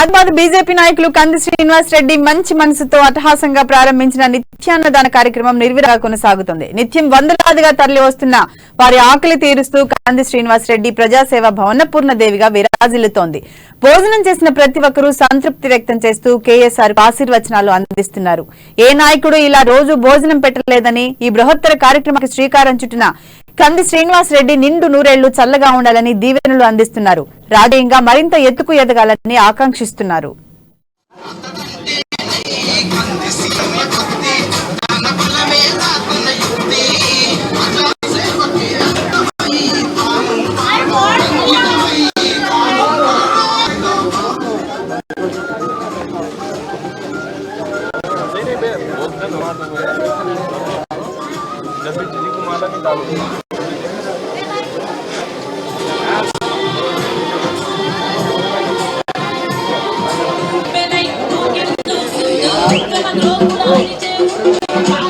ఆదివారం బీజేపీ నాయకులు కంది శ్రీనివాస్ రెడ్డి మంచి మనసుతో అట్టహాసంగా ప్రారంభించిన నిత్యాన్నదాన కార్యక్రమం నిర్విరాగా కొనసాగుతుంది. నిత్యం వందలాదిగా తరలి వస్తున్న వారి ఆకలి తీరుస్తూ కంది శ్రీనివాస్ రెడ్డి ప్రజాసేవ భవనపూర్ణదేవిగా విరాజిల్లుతోంది. భోజనం చేసిన ప్రతి ఒక్కరూ సంతృప్తి వ్యక్తం చేస్తూ కేఎస్ఆర్ ఆశీర్వచనాలు అందిస్తున్నారు. ఏ నాయకుడు ఇలా రోజు భోజనం పెట్టలేదని ఈ బృహత్తర కార్యక్రమానికి శ్రీకారం చుట్టిన కంది శ్రీనివాస్ రెడ్డి నిండు నూరేళ్లు చల్లగా ఉండాలని దీవెనలు అందిస్తున్నారు. రాజకీయంగా మరింత ఎత్తుకు ఎదగాలని ఆకాంక్షిస్తున్నారు. Come on,